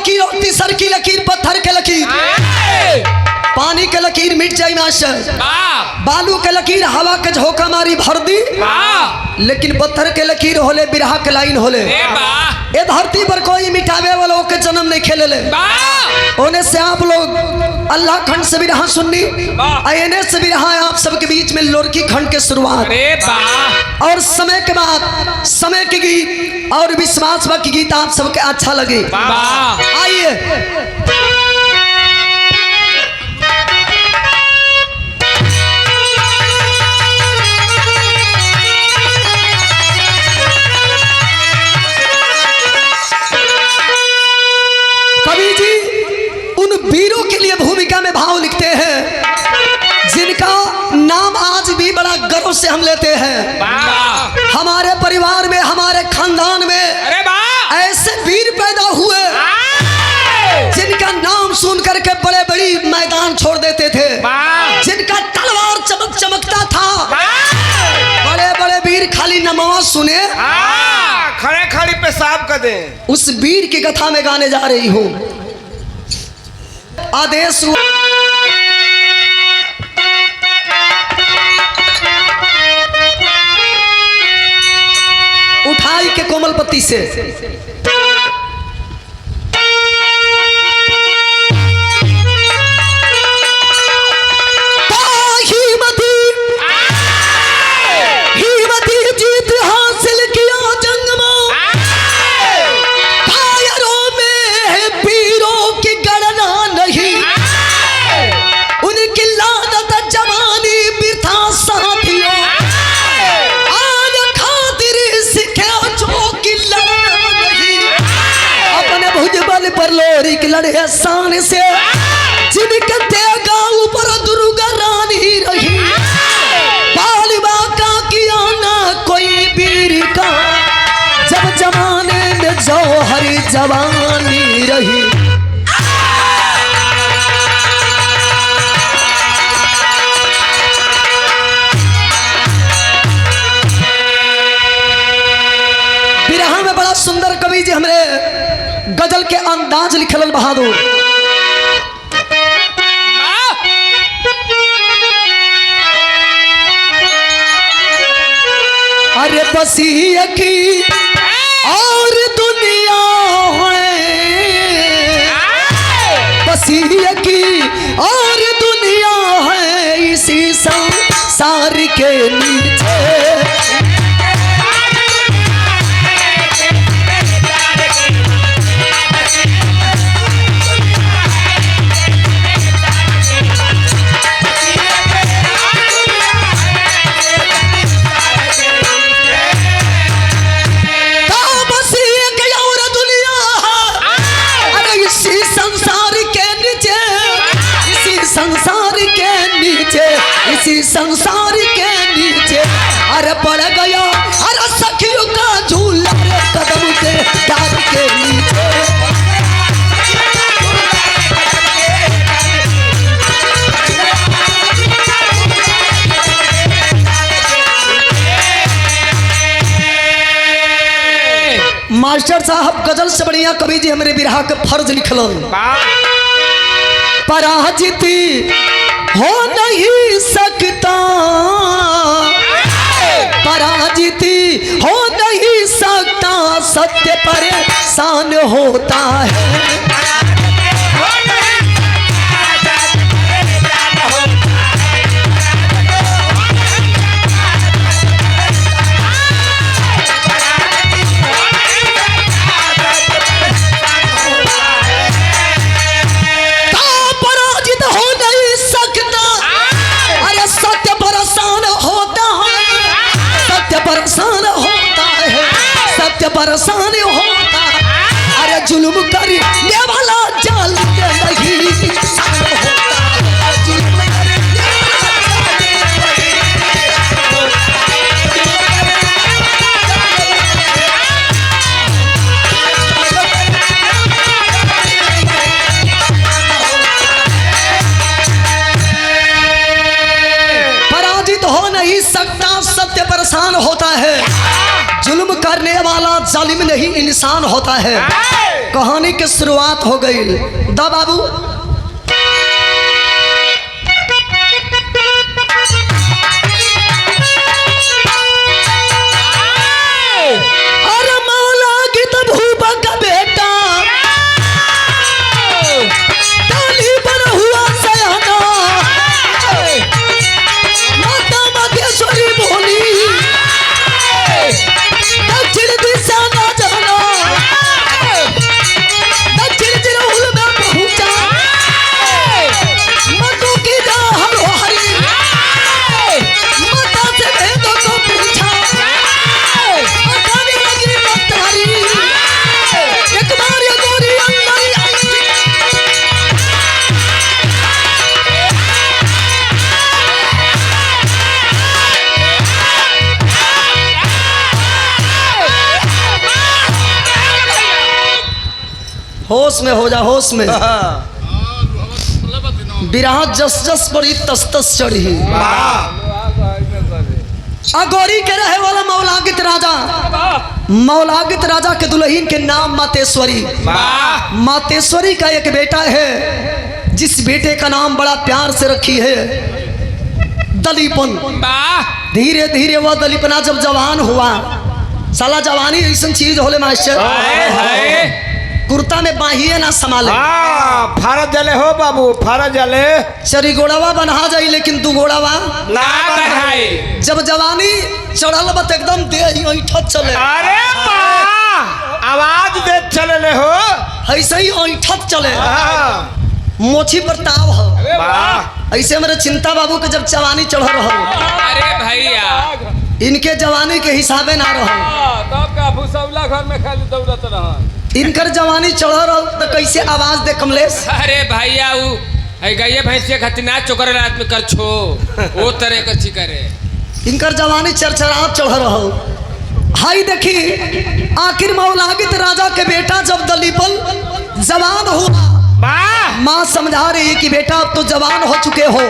लकीर और तीसर की लकीर पत्थर के लकीर, पानी के लकीर मिट जाई मास्टर, बालू के लकीर हवा के झोंका मारी भर दी, लेकिन पत्थर के लकीर होले बिरहा के लाइन होले। ये धरती पर कोई मिटावे वालों के जन्म नहीं खेले ले। होने से आप लोग अल्लाह खंड से बिरहा सुननी, आईने से बिरहा आप सबके बीच में लोरकी खंड के शुरुआत, और समय के बाद समय के गीत और विश्वास के गीत आप सबके अच्छा लगे। आइए कवि जी उन वीरों के लिए भूमिका में भाव लिखते हैं जिनका नाम आज भी बड़ा गर्व से हम लेते हैं। हमारे परिवार में, हमारे खानदान में ऐसे वीर पैदा हुए जिनका नाम सुन करके बड़े बड़ी मैदान छोड़ देते थे, जिनका तलवार चमक चमकता था। बड़े बड़े वीर खाली नमवा सुने खड़े खड़ी पेशाब कर दे। उस वीर की कथा में गाने जा रही हूं। आदेश उठाई के कोमल पत्ती से लड़े शान से जिनके देगा ऊपर दुर्गा रानी रही। बालिबा का किया ना कोई वीर का, जब जमाने में जौहरी जवानी रही। बिरहा में बड़ा सुंदर कवि जी हमरे गजल के अंदाज लिखल बहादुर। अरे बसी की और दुनिया है, बसी की और दुनिया है इसी संसार के नीचे। इसी संसार के नीचे अरे पड़ गया अरे सखियों का झूला रे कदम के डाल के नीचे। मास्टर साहब गजल से बढ़िया कवि जी हमारे बिरहा के फर्ज लिखलन। पराजिती हो नहीं सकता, पराजिती हो नहीं सकता, सत्य परेशान होता है। परेशान होता अरे जुल्म करने वाला जाल के नहीं इंसान होता। जुल्म करने पराजित हो नहीं सकता, सत्य परेशान होता है। जुल्म करने वाला जालिम नहीं इंसान होता है। कहानी के शुरुआत हो गई। दा बाबू अरे मौला की तो भूपा का बेटा डाली पर हुआ सयाना माता मधेश्वरी बोली दक्षिण दिशा ना जाना दक्षिण जिरहुल में पहुंचा मधु की हर हरी माता से भेदों को पूछा बताने लगी मतारी एक बार ये गोरी अंदर आई होश में हो जा होश में बिरहा जस जस पड़ी तस तस चढ़ी अगोरी के रहे वाला मौलागित राजा के दुल्हन के नाम मातेश्वरी। मातेश्वरी का एक बेटा है जिस बेटे का नाम बड़ा प्यार से रखी है दलीपन। धीरे धीरे वह दलीपना जब जवान हुआ, साला जवानी ऐसा चीज होले मास्टर कुर्ता में बाहिए ना संभाले। फारत जले हो बाबू, फारत जले चरी गोड़ावा बना जाई लेकिन दू गोड़ावा ना बढ़ाई। जब जवानी चढ़ल बत एकदम दे ऐठत चले। अरे आवाज दे चले हो ऐसे ही ऐठत चले। मोछी पर ताव हो ऐसे मेरे चिंता बाबू के जब जवानी चढ़ रहा। अरे भैया इनके जवानी के हिसाबे ना रहो तब का भूसौला घर में खाली दौड़त रह। इनकर जवानी चढ़ रहा तो कैसे आवाज दे कमलेश। अरे भैया वो गैया भैंसिया खातिर ना चोकर आदमी कर छो वो तरह कच्ची करे। इनकर जवानी चरचरात चढ़ रहा। हाई देखी आखिर मौलागित राजा के बेटा जब दलीपन जवान हुआ, माँ समझा रही है कि बेटा अब तो जवान हो चुके हो।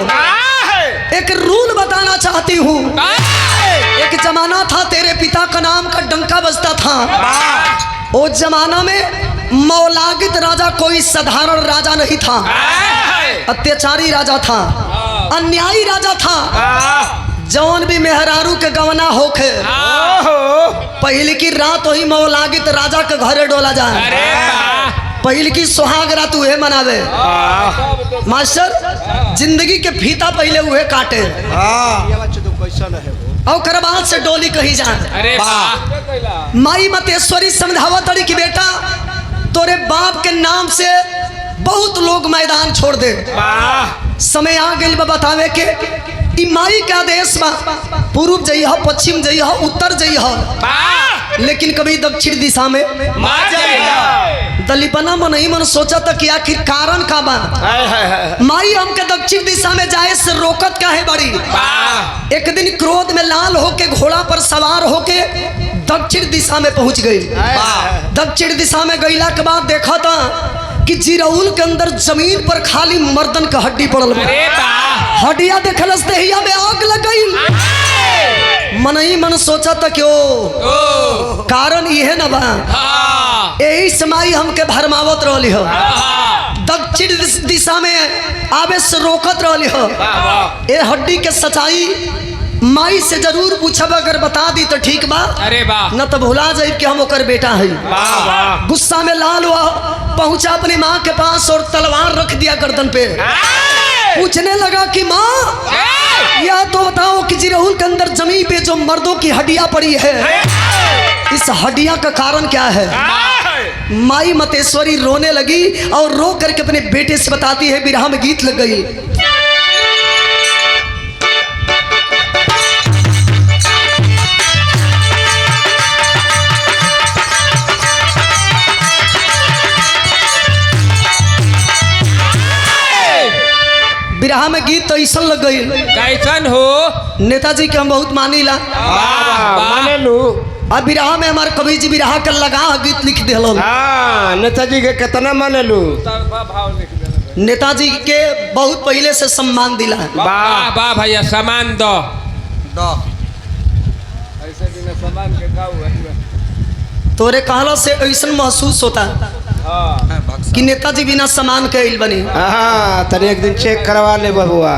एक रूल बताना चाहती हूँ। एक जमाना था तेरे पिता का नाम का डंका बजता था। वो जमाना में मौलागित राजा कोई साधारण राजा नहीं था, अत्याचारी राजा था, अन्यायी राजा था। जौन भी मेहरारू के गवना होके पहले की रात वही मौलागित राजा के घरे डोला जाए। पहले की सुहाग रात उहे मनावे मास्टर। जिंदगी के फीता पहले उहे काटे और बाद से डोली कही जाए। अरे माई मतेश्वरी समझावा तड़ी कि बेटा तोरे बाप के नाम से बहुत लोग मैदान छोड़ दे। समय आ गई बतावे के ई माई का आदेश बा पूर्व जइह पश्चिम जइह उत्तर जइह लेकिन कभी दक्षिण दिशा में दलीपना मन ही मन सोचा था कि आखिर कारण का बा। माई हमके दक्षिण दिशा में जाए से रोकत का है बड़ी। एक दिन क्रोध में लाल होके घोड़ा पर सवार होके दक्षिण दिशा में पहुंच गई। दक्षिण दिशा में गईला के बाद देखा था कि जिरौल के अंदर जमीन पर खाली मर्दन का हड्डी पड़ल। हड्डिया देखलस देहिया में आग लग गई। मन ही मन सोचा था क्यों कारण यह न बा। यही समाई हमके भरमावत रही हो, दक्षिण दिशा में आवे से रोकत रही हो। ये हड्डी के सच्चाई माई से जरूर पूछब, अगर बता दी तो ठीक बा। अरे वाह न तो भुला जाए कि हम ओकर बेटा है। गुस्सा में लाल हुआ, पहुंचा अपनी माँ के पास और तलवार रख दिया गर्दन पे। पूछने लगा कि माँ या तो बताओ कि जिरहुल के अंदर जमीन पे जो मर्दों की हड्डियां पड़ी है इस हड्डियां का कारण क्या है। माई मतेश्वरी रोने लगी और रो करके अपने बेटे से बताती है। बिरहा में गीत लग गई। बिरहा में गीत तो ऐसा लग गई। कैसन हो नेताजी के हम बहुत मानीला। माने लू अब बिरहा में हमारे कवि जी बिरहा के लगा गीत लिख दिल। नेताजी के कितना माने लू। नेताजी के बहुत पहले से सम्मान दिला। वाह वाह भैया सामान दो ऐसे बिना सामान के गाँव तोरे कहला से ऐसा महसूस होता कि नेताजी बिना सम्मान के आइल बनी। हाँ तनी एक दिन चेक करवा ले बबुआ।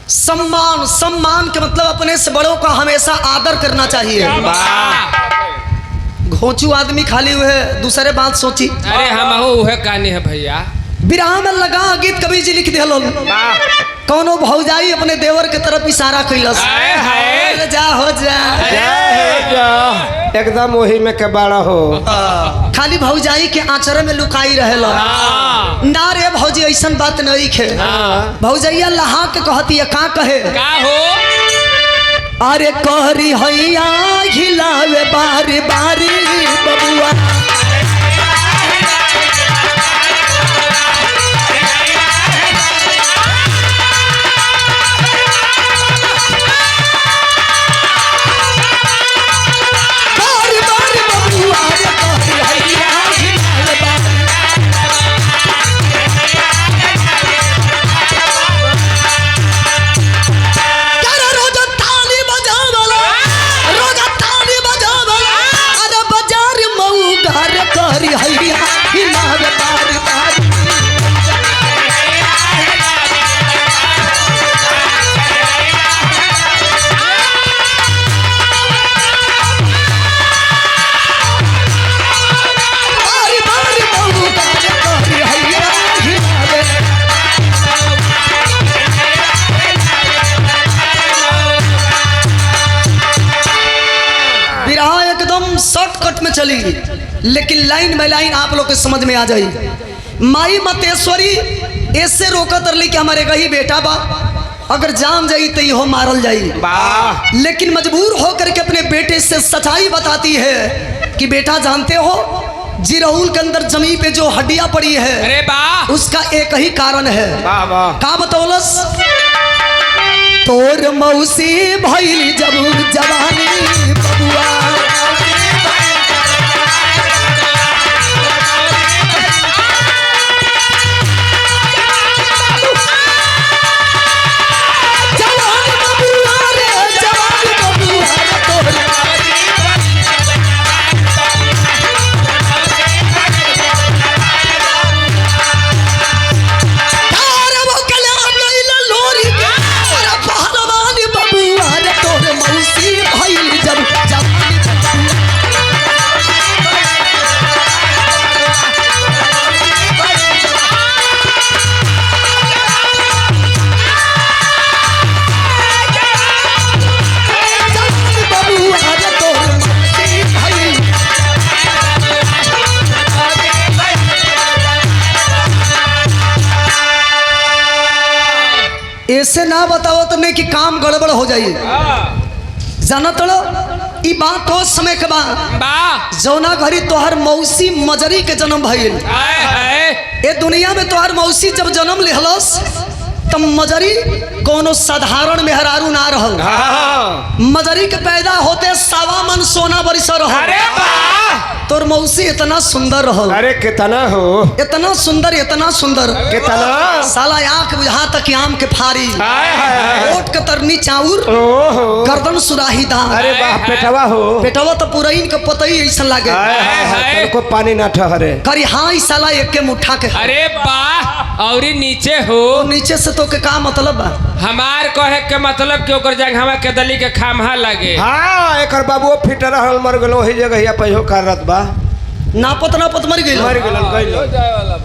सम्मान सम्मान के मतलब अपने से बड़ों का हमेशा आदर करना चाहिए। घोंचू आदमी खाली हुए दूसरे बात सोची। अरे हम उहे कहानी है भैया। विराह में लगा गीत कवि जी लिख दिया कौनो भौजाई अपने देवर के तरफ इशारा कैलस। जा हो जा एकदम वही में के बड़ा हो। खाली भौजाई के आचरण में लुकाई रहेला। ना रे भौजी ऐसन बात नहीं खे। भौजैया लहा के कहती है का कहे का हो अरे कहरी हैया हिलावे बारी बारी बबुआ शॉर्टकट में चली लेकिन लाइन बाय लाइन आप लोग को समझ में आ जाई। माई मतेश्वरी ऐसे रोकत रही कि हमारे गही बेटा बा अगर जान जाई तो हो मारल जाई। लेकिन मजबूर होकर के अपने बेटे से सच्चाई बताती है कि बेटा जानते हो जिरहुल के अंदर जमीन पे जो हड्डियां पड़ी है अरे बा उसका एक ही कारण है। का बतौलस तोर मौसी भइल जब जवानी बबुआ ऐसे ना बताओ तो नहीं कि काम गड़बड़ हो जाइए। जाना तड़ो ई बात तो समय के बाद जौना घरी तोहर मौसी मजरी के जन्म भइल। ए दुनिया में तोहर मौसी जब जन्म लिहलस तब मजरी कोनो साधारण मेहरारू ना रहल। मजरी के पैदा होते 1.25 मन सोना बरिस रहल। तोर मौसी इतना सुंदर रहल। अरे कितना हो इतना सुंदर कितना साला आंख बुझा तक आम के फारी ओट के तरनी चाउर गर्दन सुराही दाम। अरे वाह पेटवा हो पेटवा तो पुरैन के पतई ऐसा लागे को पानी ना ठहरे करी। हाँ ई साला एक के मुठा के अरे वाह और नीचे हो नीचे से तो के का मतलब बा हमार कहे के मतलब कि ओकर जगहवा के दली के खामहा लगे। हाँ एकर बाबू फिट रहल मर गेलो वही जगह या पहियो करत बा नापत मर गइल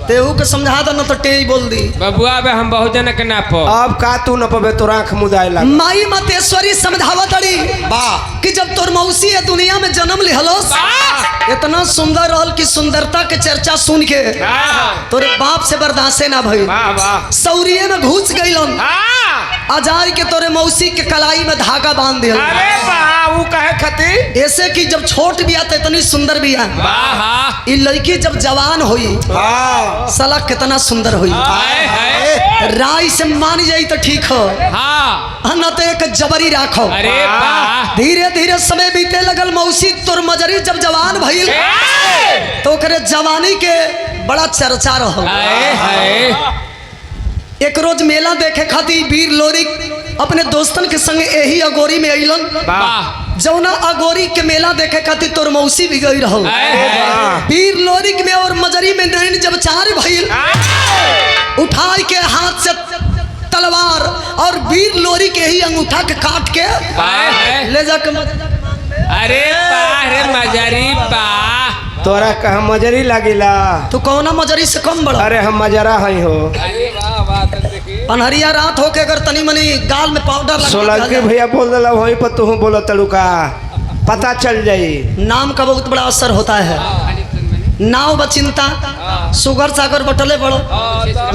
तेहू के समझा दो न तो टेई बोल दी बबुआ बे हम बहुत जन के नापो। अब का तू न पबे तो आंख मुदाए लग। माई मतेश्वरी समझावत अड़ी कि जब तोर मौसी है दुनिया में जन्म लिहलोस इतना सुंदर रहल कि सुंदरता के चर्चा सुन के तोरे बाप से बर्दाश्त ना भई। सौरिये में घुस गइलन अजाई के तोरे मौसी के कलाई में धागा बांध दिया। अरे वाह वो कहे खती ऐसे कि जब छोट बिया तो इतनी सुंदर बिया ई लड़की जब जवान हुई साला कितना सुंदर हुई। राय से मान जाई तो ठीक हो न तो एक जबरी राखो। अरे वाह धीरे धीरे समय बीते लगल मौसी तोर मजरी जब जवान भइल तो ओकरे जवानी के बड़ा चर्चा रहल। एक रोज मेला देखे खातिर वीर लोरिक अपने दोस्तन के संग यही अगोरी में अइलन। जौना अगोरी के मेला देखे खातिर तोर मौसी भी गई रहो। वीर लोरिक में और मजरी में नैन जब चार भइल, उठाई के हाथ से तलवार और वीर लोरी के ही अंगूठा के काट के ले जाके अरे वाह रे मजरी वाह। तोरा कहा मजरी लागिला? तू कौना मजरी से कम बड़ा? अरे हम मजरा हई हो। अरे वाह वाह देखी पनहरिया रात होके अगर तनी मनी गाल में पाउडर लगा सोलंकी भैया बोल दिला वहीं पर तू बोलो तड़ुका पता चल जाई। नाम का बहुत बड़ा असर होता है। नाव बचिंता सुगर सागर बटले बड़ो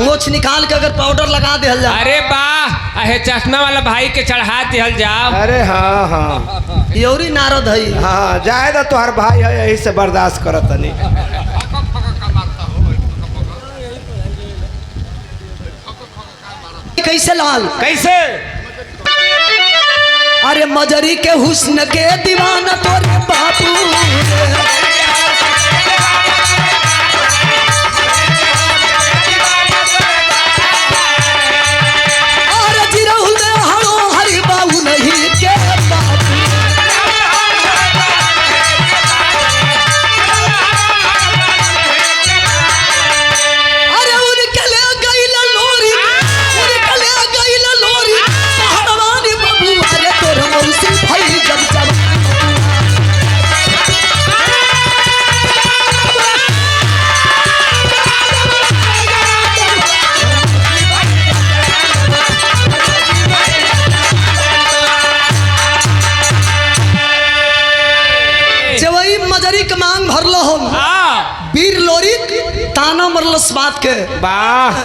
मोछ निकाल के अगर पाउडर लगा दिया जाए। अरे वाह अहे चश्मा वाला भाई के चढ़ा दिहल जाओ। अरे हाँ हाँ योरी नारद है। हाँ जायदा तोहर भाई है यही से बर्दाश्त करत नहीं। कैसे लाल कैसे? अरे मजरी के हुस्न के दीवाना तोरे बापू अरे जिरहुल में हरो हरि बाबू नहीं के बापू। अरे उनके ले गईला लोरी, उनके ले गईला लोरी पहलवानी बाबू। अरे तोर मौसी भाई जब जब जवई मजरी के मांग भरलो हो। वीर लोरी ताना मरलस बात के वाह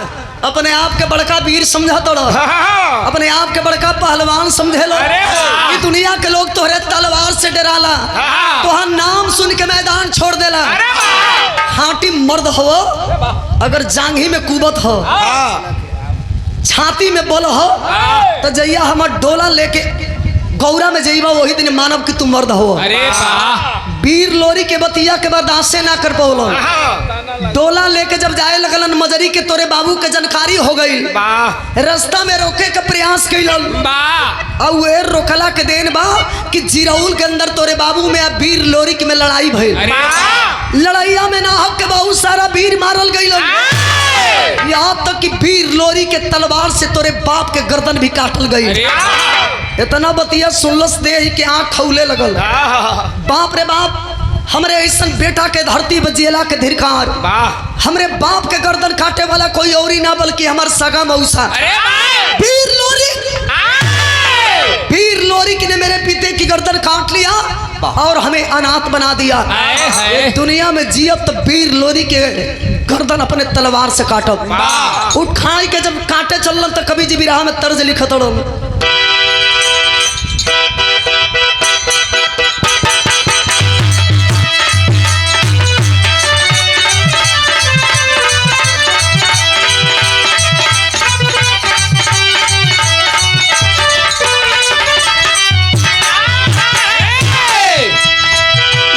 अपने आप के बड़का वीर समझा तोड़, हाँ। अपने आप के बड़का पहलवान समझे लो। अरे वाह। कि दुनिया के लोग तोहरे तलवार से डराला, हाँ। तोहर नाम सुन के मैदान छोड़ देला। हाटी मर्द हो अगर जांघी में कुबत हो, छाती में बोल हो तो जैया हमर डोला लेके गौरा में जइबा वही दिन मानव कि तू मर्द हो। अरे वाह वीर लोरी के बतिया के बर्दाश्त से ना कर पौलो। डोला लेके जब जाए लगलन मजरी के तोरे बाबू के जानकारी हो गई। वाह रास्ता में रोके के प्रयास कैलन वाह। और वे रोकला के देन बा कि जिरौल के अंदर तोरे बाबू में अब वीर लोरिक में लड़ाई भइल। अरे वाह। लड़ाइया में ना हक के बहुत सारा वीर मारल गइलन। यहाँ तक कि वीर लोरी के तलवार से तोरे बाप के गर्दन भी काटल गई। अरे वाह। इतना बतिया सुनलस दे के आँख खौले लगल। बाप रे बाप हमरे ऐसा बेटा के धरती बजिएला के धिरकार। वाह हमरे बाप के गर्दन काटे वाला कोई और ही ना बल्कि हमार सगा मौसा अरे वाह। वीर लोरिक। वीर लोरिक ने मेरे पिते की गर्दन काट लिया और हमें अनाथ बना दिया। हाय। दुनिया में जियब तो वीर लोरी के गर्दन अपने तलवार से काटब। वाह। उठ खाई के जब काटे चलन तो कभी जी बिरहा में तर्ज लिखत रहो।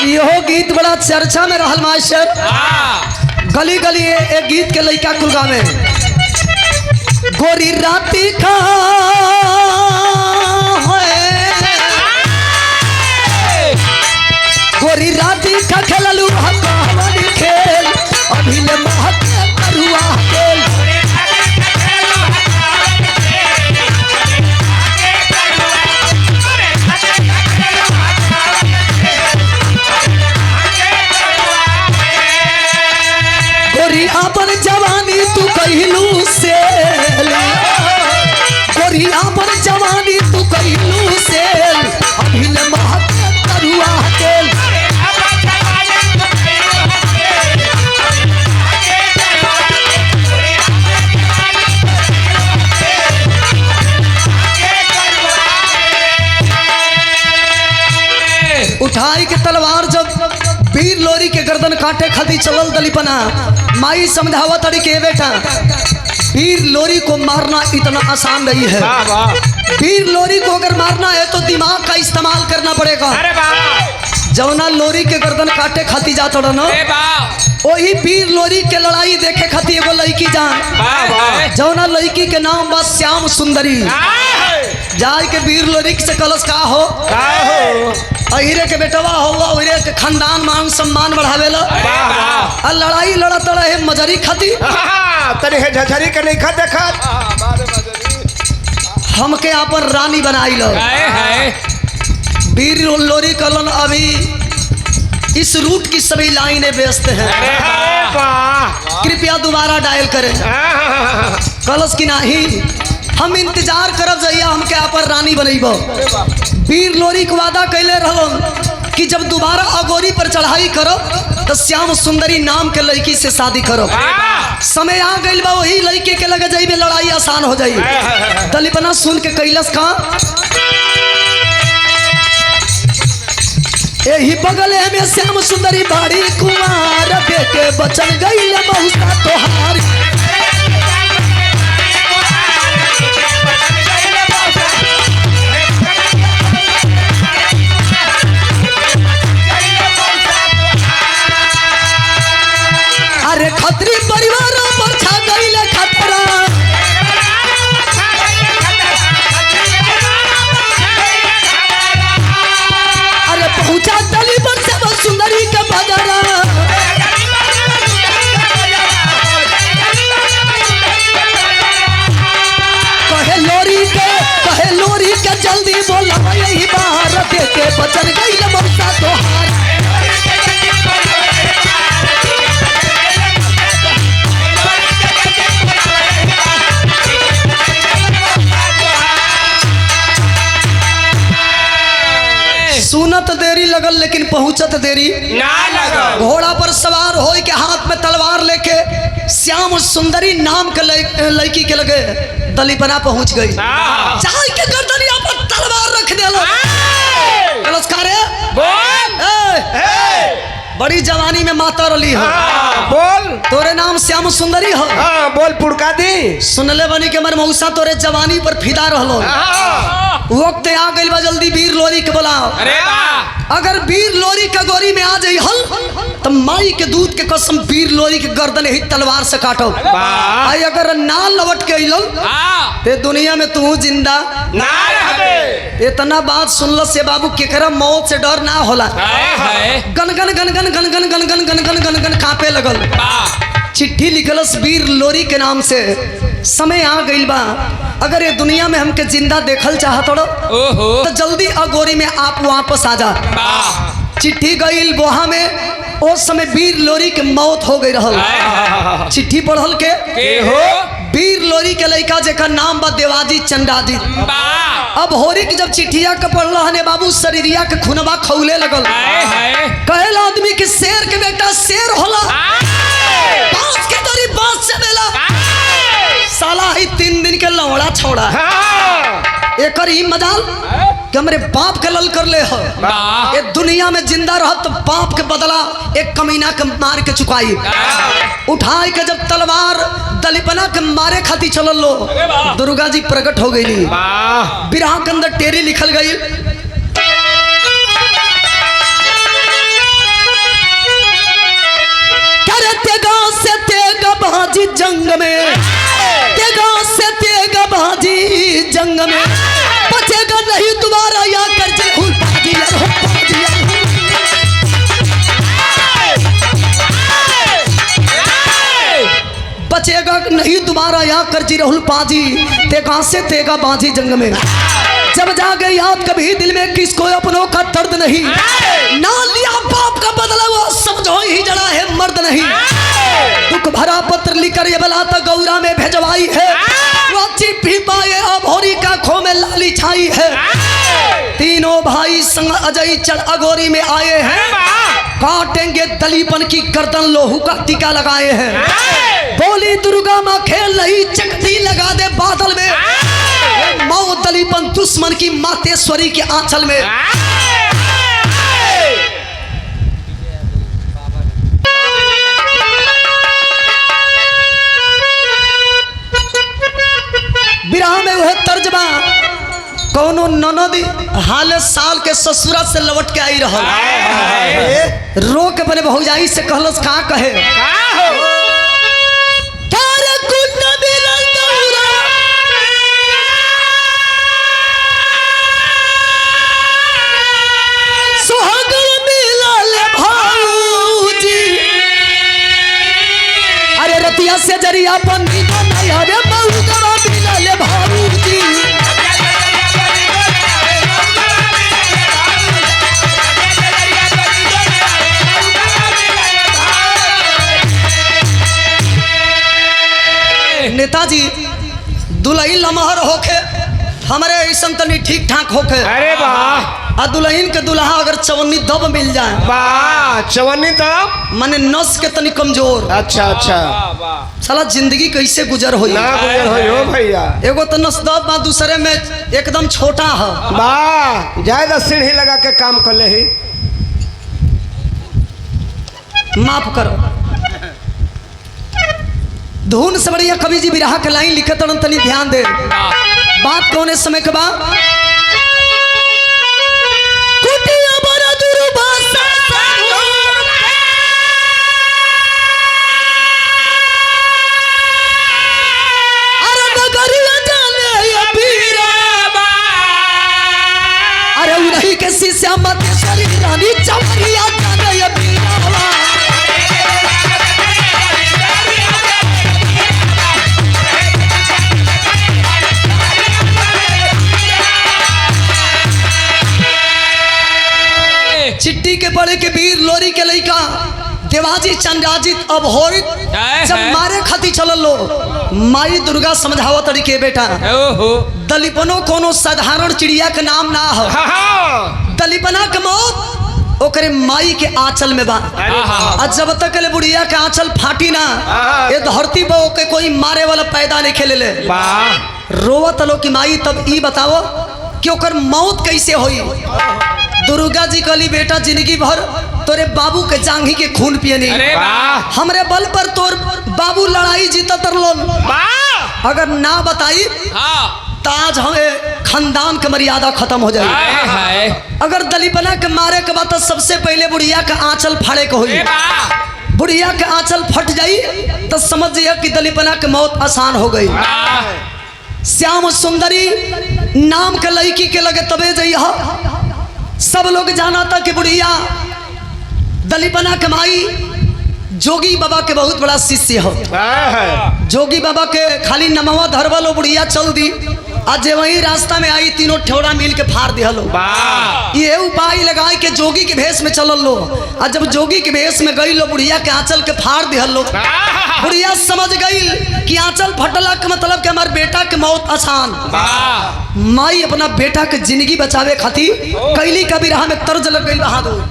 यहो गीत बड़ा चर्चा में रहल मास्टर। गली गली एक गीत के लइका कुल गावे। गोरी राती का गोरी राती का खेललू हवानी खेल अभी ले महक करुआ खेल। गोरी आपन जवानी तू कहलू से, गोरी आपन जवानी तू कहलू से अभी ले महक करुआ खेल। उठाई के तलवार जब वीर लोरी के गर्दन काटे खातिर चलल दलीपना माई समझावा तड़ी के बेटा वीर लोरी को मारना इतना आसान नहीं है। वीर लोरी को अगर मारना है तो दिमाग का इस्तेमाल करना पड़ेगा। जवना लोरी के गर्दन काटे खातिर जात ना वही वीर लोरी के लड़ाई देखे खातिर एगो लड़की जान जवना लड़की के नाम बा श्याम सुंदरी। जाय के वीर लोरिक से कलश का हो का हो अहिरे के बेटवा हो अहिरे के खानदान मान सम्मान बढ़ावेला आ लड़ाई लड़त रहे मजरी खाती तनी है झझरी के नहीं खा देखा हमके अपन रानी बनाई लो वीर लोरी कलन अभी इस रूट की सभी लाइनें व्यस्त हैं कृपया दोबारा डायल करें कलश की नहीं हम इंतजार करब जइया हमके अपन रानी बनैबो वीर लोरी के वादा कैले रहलन कि जब दोबारा अगोरी पर चढ़ाई करो तो श्याम सुंदरी नाम के लड़की से शादी करो समय आ गइल बा वही लड़के के लगे जाइबे लड़ाई आसान हो जाई दलिपना सुन के कैलस का यही बगल में श्याम सुंदरी बाड़ी कुमार के बचल गई महुसा तोहार अरे खत्री परिवार पर छा गई खतरा अरे पहुंचा दली पर सब सुंदरी का बदरा कहे लोरी के जल्दी बोला यही बाहर के बचन गई ममता तोहार सुनत देरी लगल लेकिन पहुंचत देरी ना लगल घोड़ा पर सवार हो के हाथ में तलवार लेके श्याम सुंदरी नाम के लड़की के लगे दलीपना पहुंच गई चाय के गर्दनिया पर तलवार रख देलो नमस्कार बड़ी जवानी में माता रली हो बोल तोरे नाम श्याम सुंदरी हो बोल पुड़का दी सुनले बनी के मर मौसा तोरे जवानी पर फिदा रहलो वक्त आ गइल बा जल्दी वीर लोरी के बुलाओ अरे वाह अगर वीर लोरी का गोरी में आ जाई हल तो माई के दूध के कसम वीर लोरी के गर्दन ही तलवार से काटो आई अगर ना लौट के अइलो ते दुनिया में तू जिंदा ना रहबे इतना बात सुनल से बाबू केकरा मौत से डर ना होला गन गन गन गन गन गन गन गन गन गन गन गन कांपे लगल चिट्ठी लिखलस वीर लोरी के नाम से समय आ गइल बा अगर ये दुनिया में हमके जिंदा देखल चाहत हो तो जल्दी अगोरी में आप वापस आ जा चिट्ठी गइल बोहा में उस समय वीर लोरी के मौत हो गई रहल चिट्ठी पढ़ल के हो वीर लोरी के लड़का जेकर नाम बा देवाजी चंडाजी अब होरी की जब चिट्ठिया के पढ़ला हने बाबू शरीरिया के खुनवा खौले लगल कहला आदमी के शेर के बेटा शेर होला बांस के तोरी बांस से बेला साला ही 3 दिन के लौड़ा छोड़ा एकर ही मजाल कि हमरे बाप के लल कर ले हो ये दुनिया में जिंदा रह तो बाप के बदला एक कमीना के मार के चुकाई उठाई के जब तलवार दलिपना के मारे खाती चलल लो दुर्गा जी प्रकट हो गई बिरहा के अंदर टेरी लिखल गई से तेगा बाजी जंग में तेगा से तेगा बाजी जंग में बचेगा नहीं दोबारा या कर बचेगा नहीं दोबारा या कर जी राहुल पाजी तेगा से तेगा बाजी जंग में जब जागे याद कभी दिल में किसको अपनों का दर्द नहीं ना लिया बाप का बदला वो समझो ही जड़ा है मर्द नहीं दुख भरा पत्र लिखकर ये बलाता गौरा में भेजवाई है वो चिट्ठी पाए अब होरी का खो में लाली छाई है तीनों भाई संग अजय चढ़ अगोरी में आए हैं काटेंगे दलीपन की गर्दन लोहू का टीका लगाए हैं बोली दुर्गा माँ खेल रही चकती लगा दे बादल में मौत दलीपन दुश्मन की मातेश्वरी के आंचल में बिरहा में वह तर्जमा कौनो ननदी हाल साल के ससुरा से लौट के आई रहल रो के बने भौजाई से कहलस का कहे से जरिया बंदी को नया रे मऊगवा मिलले भाऊजी नेताजी दुल्हन लमहर होके हमारे ऐसा तनी ठीक ठाक होके अरे वाह आ दुल्हन के दुल्हा अगर चवन्नी दब मिल जाए वाह चवन्नी तब माने नस के तनी कमजोर अच्छा अच्छा साला जिंदगी कैसे गुजर होई ना गुजर हो भैया एगो तो नस दब बा दूसरे में एकदम छोटा है वाह ज्यादा सीढ़ी लगा के काम कर ले ही माफ करो धुन से बढ़िया कवि जी बिरहा के लाइन लिखे तन तनी ध्यान दे बात कौन समय के बाद कुटिया बड़ा दुर्वासा अरे नगरिया जाने ये पीरा अरे उन्हीं के शिष्या मत शरीर रानी चवरिया जाने ये पीरा चिट्टी के बड़े के वीर लोरी के लइका देवाजी चंद्राजित अब हो जब मारे खाती चलल लो माई दुर्गा समझावत तरीके बेटा ओहो दलिपनो कोनो साधारण चिड़िया के नाम ना हो दलिपना के मौत ओकरे माई के आंचल में बा आज जब तक ले बुढ़िया के आंचल फाटी ना ये धरती पर ओके कोई मारे वाला पैदा नहीं खेले ले रोवत लो की माई तब ई बताओ कि ओकर मौत कैसे होई दुर्गा जी कहली बेटा जिंदगी भर तोरे बाबू के जांघी के खून पिए नहीं हमरे बल पर तोर बाबू लड़ाई जीता तरलो अगर ना बताई तो आज हमें खानदान के मर्यादा खत्म हो जाए अगर दलीपना के मारे के बाद तो सबसे पहले बुढ़िया के आंचल फाड़े के हुई बुढ़िया के आंचल फट जाई तो समझ जाइए कि दलीपना के मौत आसान हो गई श्याम सुंदरी नाम के लड़की के लगे तबे जइहा सब लोग जाना था कि बुढ़िया दलीपना कमाई जोगी बाबा के बहुत बड़ा शिष्य हो जोगी बाबा के खाली नमवा धरवा लो बुढ़िया चल दी आज वही रास्ता में आई तीनों ठोड़ा मिल के फाड़ दिया लो ये उपाय लगाए के जोगी के भेष में चल लो आज जब जोगी के भेष में गई लो बुढ़िया के आंचल के फाड़ दिया लो बुढ़िया समझ गई कि आंचल फटला के मतलब कि हमारे बेटा के मौत आसान माई अपना बेटा के जिंदगी बचावे खातिर कैली का भी राह में तर्ज लग गई बहादुर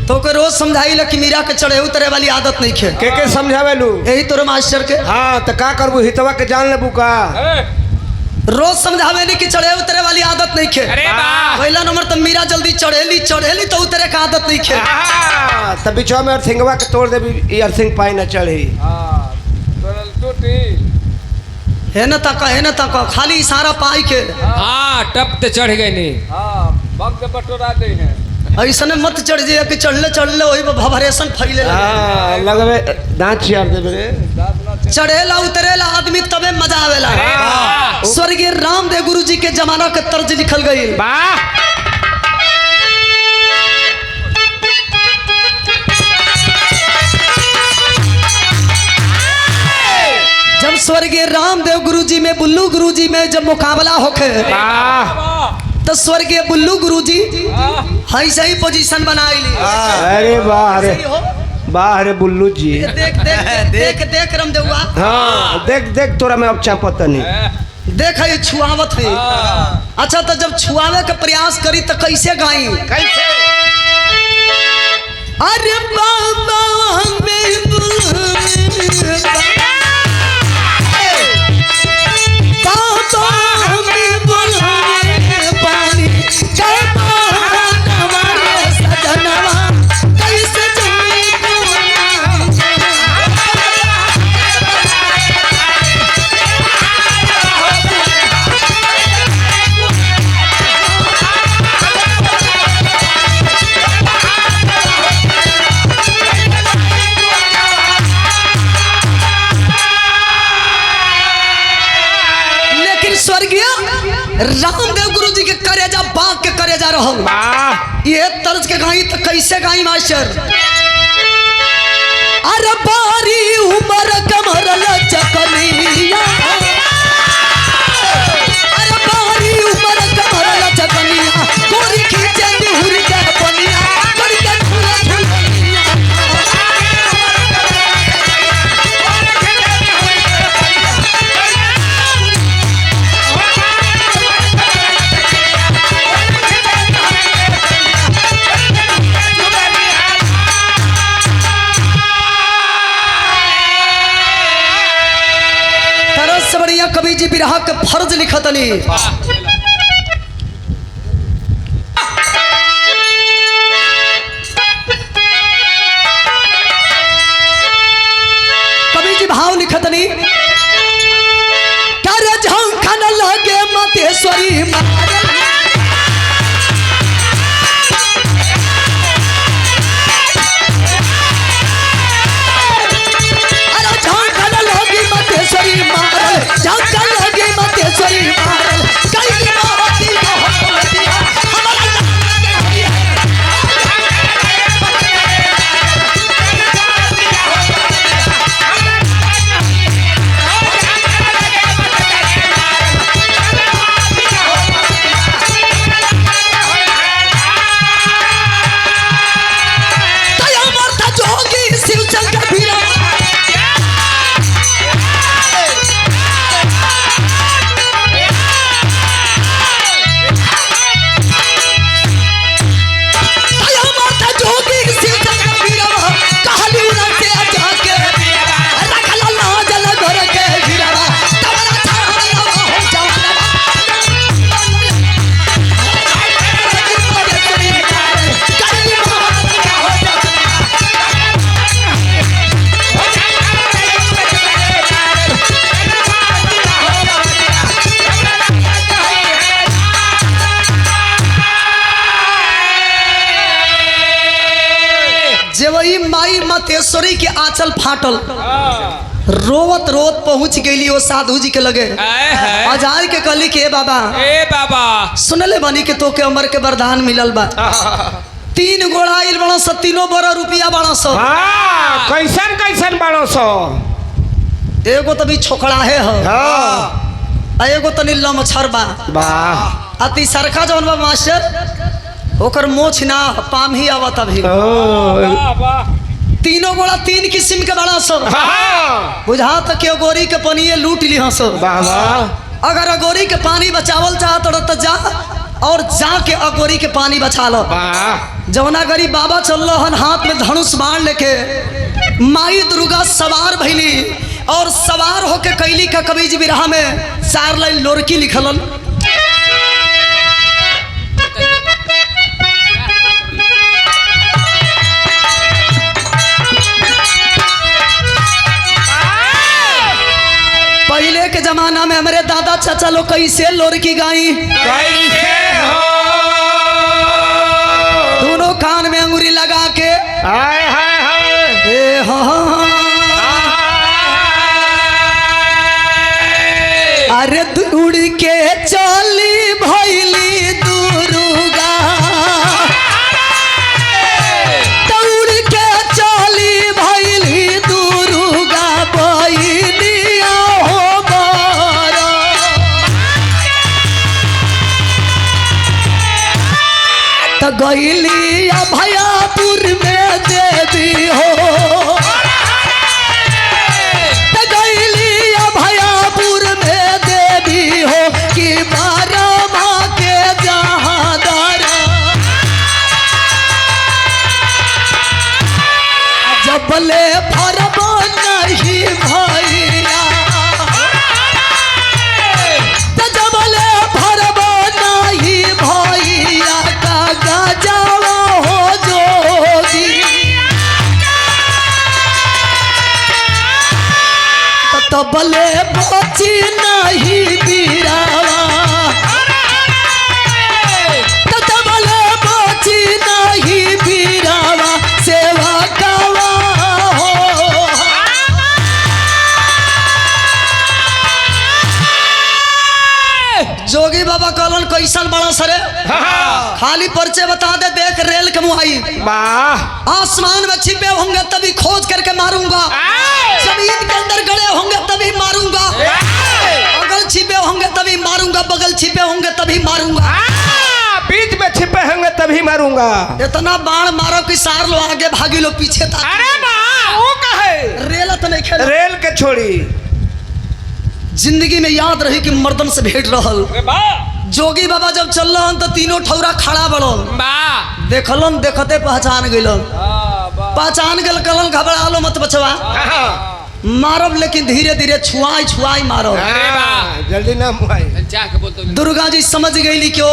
तो के रोज समझाई ला कि मीरा के चढ़े उतरे वाली आदत नहीं खे के समझावे लू यही तोरे मास्टर के हाँ तो का करबू हितवा के जान लेबू का रोज समझावे नहीं कि चढ़े उतरे वाली आदत नहीं खे पहला नंबर तो मीरा जल्दी चढ़ेली तो उतरे का आदत नहीं खे तब बिचवा में अर्थिंगवा के तोड़ देबी अर्थिंग पाई न चढ़ी है न तका खाली इशारा पाई के टप ते चढ़ गए नहीं वक्त बटोरा दे हैं ऐसा मत चढ़ जाए कि चढ़ले वही भभरेशन फैले लगवे दांत चियार देबे चढ़ेला उतरेला आदमी तबे मजा आवेला स्वर्गीय रामदेव गुरु जी के जमाना के तर्ज लिखल गई जब स्वर्गीय रामदेव गुरु जी में बुल्लू गुरु जी में जब मुकाबला होके तो स्वर्गीय बुल्लू गुरु जी ऐसा ही पोजीशन बनाई ली अरे वाह रे बुल्लू जी देख रामदेवा हाँ देख तोरा में अब चापत नहीं देख ये छुआवत है अच्छा तो जब छुआवे का प्रयास करी तो कैसे गाई कैसे अरे बाबा रामदेव गुरु जी के करेजा बाग के करेजा रहल वाह ये तर्ज के गाई तो कैसे गाई मास्टर अरे बारी उमर कमर लचकनिया अरे बारी उमर कमर लचकनिया गोरी खींचे निहुर के पनिया गोरी के झूला झूलनिया तरस बढ़िया कवि जी बिरहा के फर्ज लिखतनी कवि जी भाव लिखतनी कर झंखन लगे मतेश्वरी अरे झंखन लगी मतेश्वरी मारल झंखन लगी मतेश्वरी मारल कई दिनावती मोहब्बतिया हमारा तयमर था जोगी शिव शंकर भीरा माता जोगी शिव शंकर भीरवा कहली उना से जाके रखल लाज लगर के भीरवा तबला छाला हो जवाना जेवई माई मतेश्वरी के आंचल फाटल रोवत रोवत पहुंच गई वो साधु जी के लगे अजार के कहली के बाबा ए बाबा सुनले बनी के तो के अमर के वरदान मिलल बा 3 गोड़ा आइल बड़ा स 3 बड़ा रुपया बड़ा स हाँ कैसन कैसन बड़ो सो एगो तो भी छोकड़ा है हाँ आ एगो तनी लमछर बा वाह अति सरखा जौन बा मास्टर ओकर मोछ ना पाम ही आवत अभी ओ 3 गोड़ा 3 किस्म के बड़ा स हाँ बुझा तक के गोरी के पनिए लूट ली हंस वाह वाह अगर अगोरी के पानी बचावल चाहत रह तो जा और जाके अगोरी के पानी बचा लो वाह जवना गरीब बाबा चल हन हाथ में धनुष बाण लेके माई दुर्गा सवार भैली और सवार होके कैली का कवि जी बिरहा में 4 लाइन लोरकी लिखलन पहले के जमाना में हमारे दादा चाचा लोग कैसे लोरकी गाई कैसे हो दोनों कान में अंगूरी लगा के हाय हाय हाय ए हाँ अरे उड़ के चली भैली दुर्गा दौड़ के चली भैली दुर्गा बहिनिया हो बरा त गईली अभयापुर में देवी हो त गईली अभयापुर में देवी हो कि बारमा के जहाँ दरा जबले फरब नहीं भैया त जबले फरब नहीं भैया का गजवा हो जोगी सरे खाली पर्चे बता दे देख रेल के मुहाई वाह आसमान में छिपे होंगे तभी खोज करके मारूंगा जमीन के अंदर गड़े होंगे तभी मारूंगा बगल छिपे होंगे तभी मारूंगा बगल छिपे होंगे तभी मारूंगा बीच में छिपे होंगे तभी मारूंगा। इतना बाण मारो कि सार लो आगे भागी लो पीछे था वो कहे रेल तो नहीं खेल रेल के छोड़ी जिंदगी में याद रही कि मर्दन से भेंट रहल जोगी बाबा जब चल रहा तो तीनों ठौरा खड़ा बढ़ल देखलन देखते पहचान गइलन पहचान गल कलन घबरा लो मत बचवा मारब लेकिन धीरे धीरे छुआई छुआई मारब जल्दी ना मुआई जाके बोल दो दुर्गा जी समझ गईली क्यों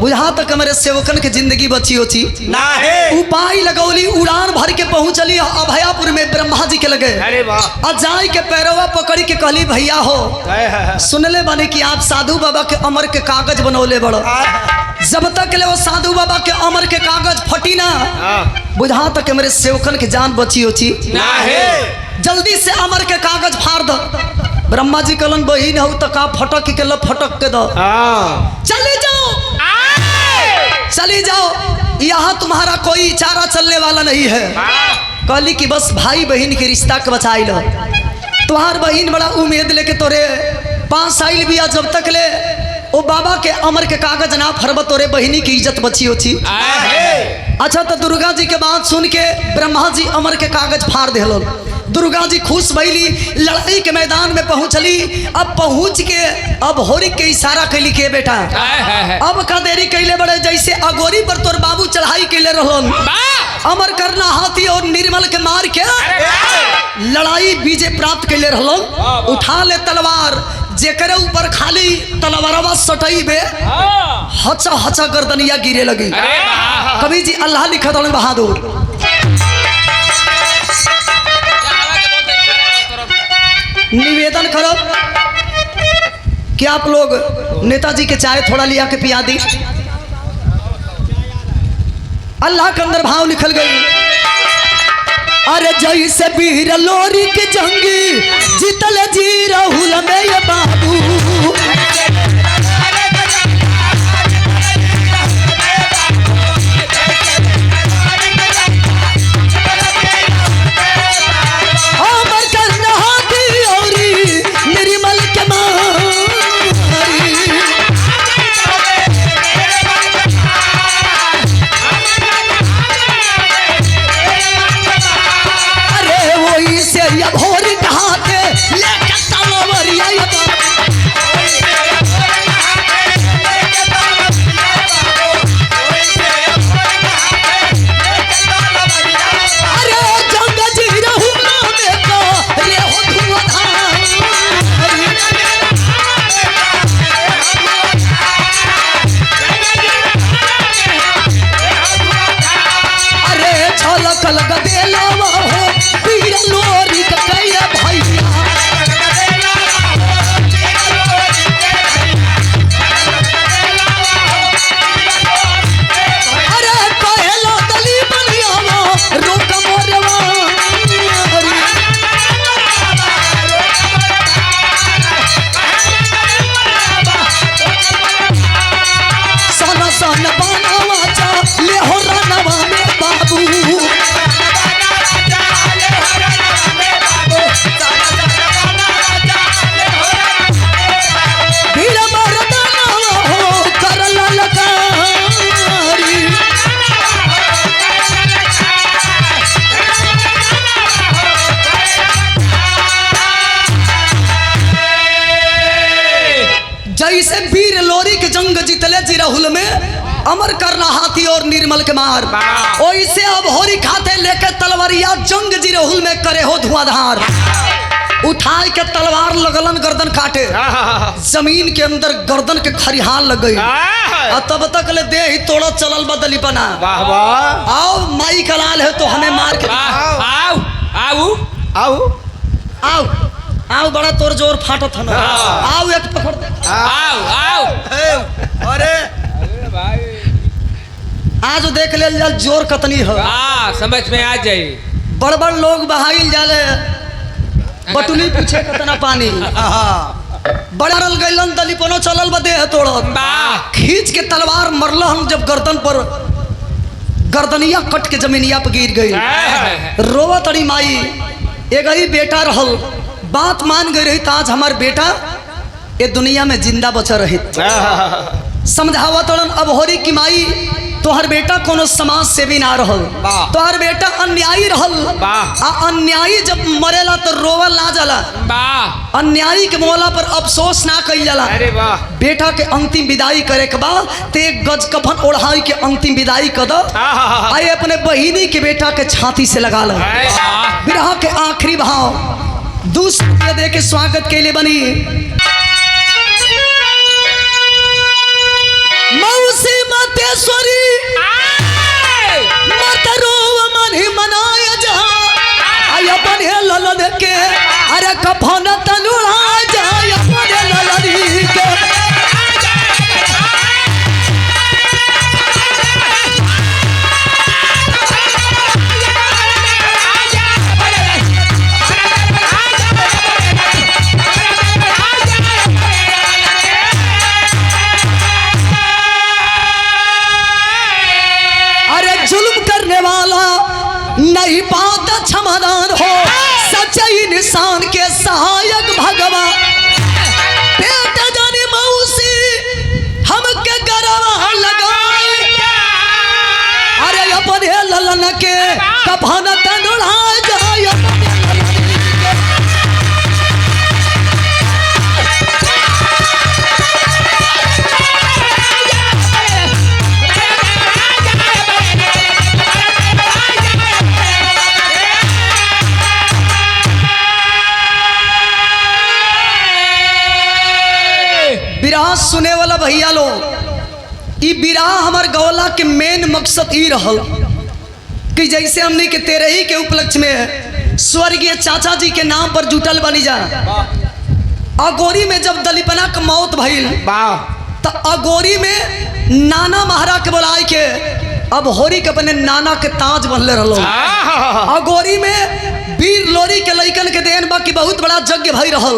बुझा तक मेरे सेवकन के जिंदगी बची होची ना है उपाय लगौली उड़ान भर के पहुंचली अभयापुर में ब्रह्मा जी के लगे अरे वाह और जाई के पैरवा पकड़ी के कहली भैया हो सुनले बने कि आप साधु बाबा के अमर के कागज बनौले बड़ो जब तक ले वो साधु बाबा के अमर के कागज फटी ना बुझा तक मेरे सेवकन के जान बची होची ना है जल्दी से अमर के कागज फाड़ दो ब्रह्मा जी कलन बहिन हो तो का फटक के लो फटक के दो चले जाओ चली जाओ यहाँ तुम्हारा कोई चारा चलने वाला नहीं है कहली कि बस भाई बहन के रिश्ता के बचाई लो तुम्हार बहन बड़ा उम्मीद लेके तोरे 5 साल भी जब तक ले ओ बाबा के अमर के कागज ना फरब तोरे बहिनी की इज्जत बची होची अच्छा तो दुर्गा जी के बात सुन के ब्रह्मा जी अमर के कागज फाड़ दिलो दुर्गा जी खुश भइली लड़ाई के मैदान में पहुंचली अब पहुंच के अब होरी के इशारा कैली के बेटा अब का देरी कैले बड़े जैसे अगोरी पर तोर बाबू चढ़ाई कैले रहलन अमर करना हाथी और निर्मल के मार के लड़ाई विजय प्राप्त कैले रहलन उठा ले तलवार जेकरे ऊपर खाली तलवारवा सटई बे हचा हचा गर्दनिया गिरे लगी कवि जी अल्लाह लिखत हन बहादुर निवेदन करो कि आप लोग नेताजी के चाय थोड़ा लिया के पिया दी अल्लाह के अंदर भाव लिखल गई अरे जैसे वीर लोरी के जंगी जीतल जी राहुल में ये बाबू जैसे वीर लोरी के जंग जीतले जिराहुल में अमर करना हाथी और निर्मल के मार वैसे अब होरी खाते लेके तलवारिया जंग जिराहुल में करे हो धुआंधार उठाए के तलवार लगलन गर्दन काटे जमीन के अंदर गर्दन के खरिहान लग गई तब तक ले दे ही तोड़ा चलल बदली बना आओ माई कलाल है तो हमें मार के आओ आओ आओ आओ आओ बड़ा तोर जोर फाटत है आओ एक पकड़ दे आओ आओ अरे आज देख ले जल जोर कतनी है समझ में आ जाए बड़ बड़ लोग बहाइल जाले बटुली पूछे कितना पानी बड़ा रल गइलन दलीपनो चलल बदे है तोड़त वाह खींच के तलवार मरला हम जब गर्दन पर गर्दनिया कट के जमीनिया पर गिर गई रोवा तड़ी माई एक ही बेटा रहल बात मान गई रही आज हमार बेटा ये दुनिया में जिंदा बचा रही समझावा तड़न अब होरी की माई तोहर बेटा कोनो समाज से भी ना रहल तोहर बेटा अन्यायी रहल आ अन्यायी जब मरेला तो रोवल ना जाला वाह अन्यायी के मोला पर अफसोस ना कइल जाला अरे वाह बेटा के अंतिम विदाई करे के बाद ते गज कफन ओढ़ाई के अंतिम विदाई कर दो आए अपने बहिनी के बेटा के छाती से लगा लो विरह के आखिरी भाव 200 रुपया दे के स्वागत के लिए बनी मौसी मतेश्वरी मतरोव मन ही मनाय जहाँ आय अपन हे ललन के अरे कफन तनुड़ा जाय अपन हे ललनी के नहीं पाता क्षमादान हो सच्चाई निशान के सहायक भगवान पेट जाने मौसी हमके गरवा लगाए अरे अपन हे ललन के कफन तनुड़ा जाए विराह सुने वाला भैया लोग ई विराह हमार गौला के मेन मकसद ई रहल कि जैसे हमने के तेरे ही के उपलक्ष्य में स्वर्गीय चाचा जी के नाम पर जुटल बनी जा अगोरी में जब दलीपना का मौत भइल तो अगोरी में नाना महाराज के बुलाए के अब होरी के अपने नाना के ताज बनले रहलो अगोरी में वीर लोरी के लइकन के देन बा कि बहुत बड़ा यज्ञ भई रहल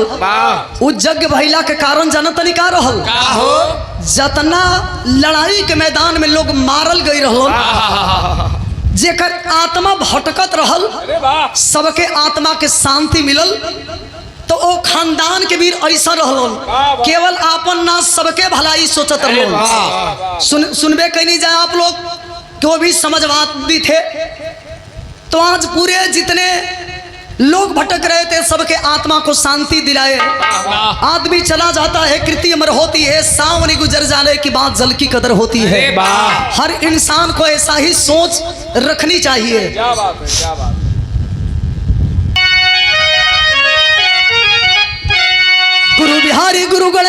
उ यज्ञ भइला के कारण जानत नहीं का रहल जतना लड़ाई के मैदान में लोग मारल गई रहल जेकर आत्मा भटकत रहल सबके आत्मा के शांति मिलल तो ओ खानदान के वीर ऐसा रहल केवल आपन ना सबके भलाई सोचत रहल सुनबे कहीं जाए आप लोग जो भी समझवादी थे तो आज पूरे जितने लोग भटक रहे थे सबके आत्मा को शांति दिलाए आदमी चला जाता है कृति अमर होती है सावनी गुजर जाने की बात जल की कदर होती है हर इंसान को ऐसा ही सोच रखनी चाहिए क्या बात है क्या बात गुरु बिहारी गुरु गणेश